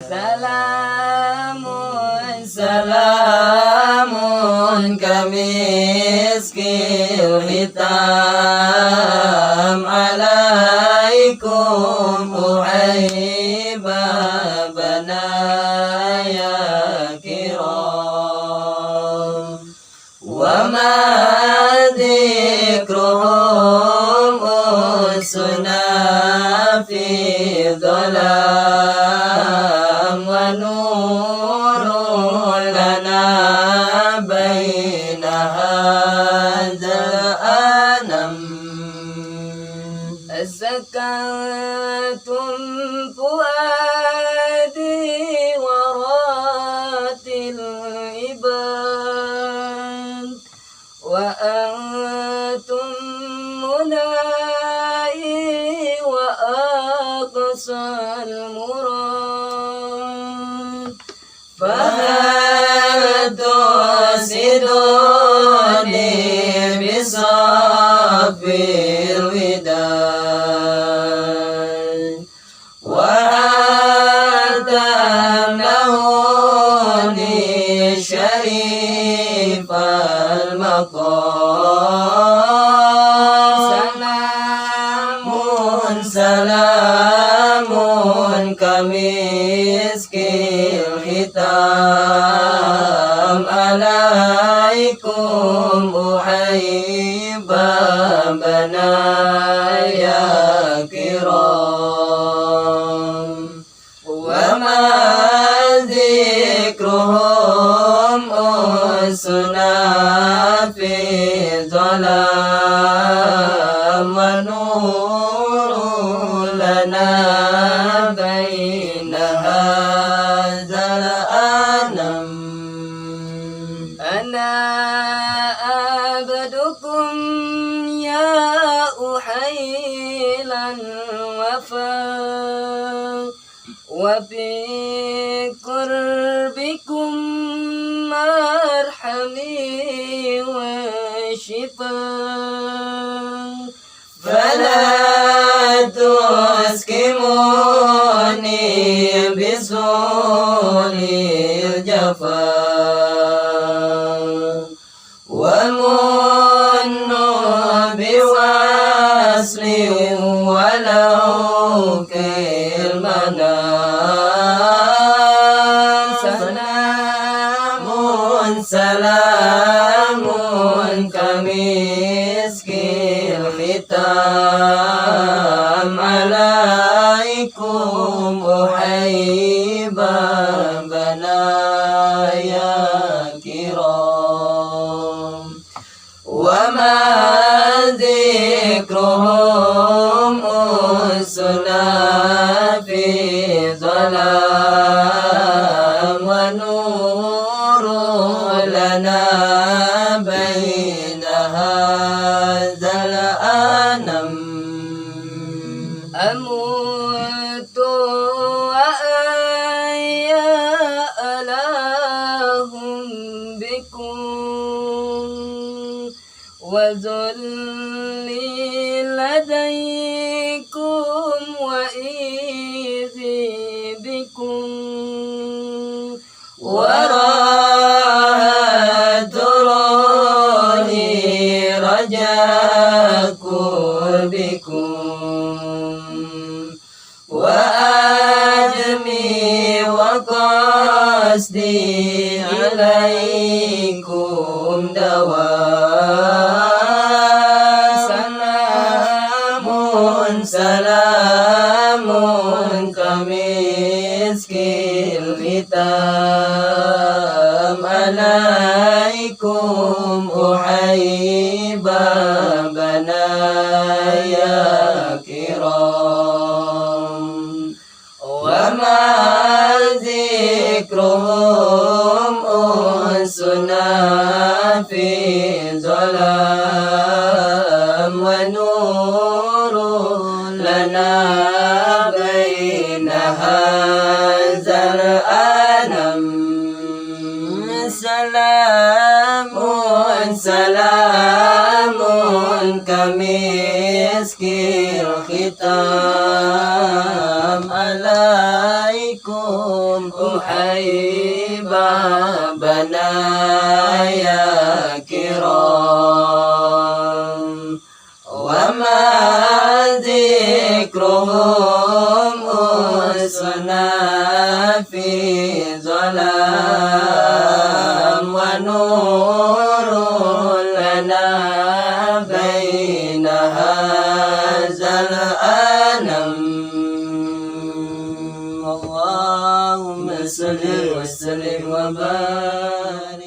سلام سلام كمسك الختام عليكم أحبة بنايا كرام وما ذكرهم أسنا في ظلام ونور لنا بين هذا الأنم زكاتم فؤادي وراتل العباد وأنتم منائي وأقصى المراد فهل تحسدوني بصف الوداد وهل تمنحوني شريف المقام سلام كمسك الختام عليكم أحبة بنايا كرام وما ذكرهم أسنا في ظلام ونور لنا بين هذا الأنم أنا عبدكم يا أحيلا وفاء وفي قربكم مرحمي وشفاء فلا تسكموني بسول الجفاء ومنوا بوصل ولو كالمنام سلام كمسك الختام عليكم أحبة بنايا كرام وما ذكرهم أسنا في ظلام ونور لنا بين هذا الأنم أموت وأحيا ألاهم بكم وذلي لديكم وإيذي بكم وراء تروني رجاء قربكم وأجمي وقصدي عليكم دواء سلام كمسك الختام عليكم أحبة بنايا كرام وما ذكرهم أسنا في ظلام ونور لنا بين هذا الأنم سلام أحيي بابنا يا كرام وما ذكرهم أسنا في ظلام ونور لنا بين هذا الألم اللهم صل وسلم وبارك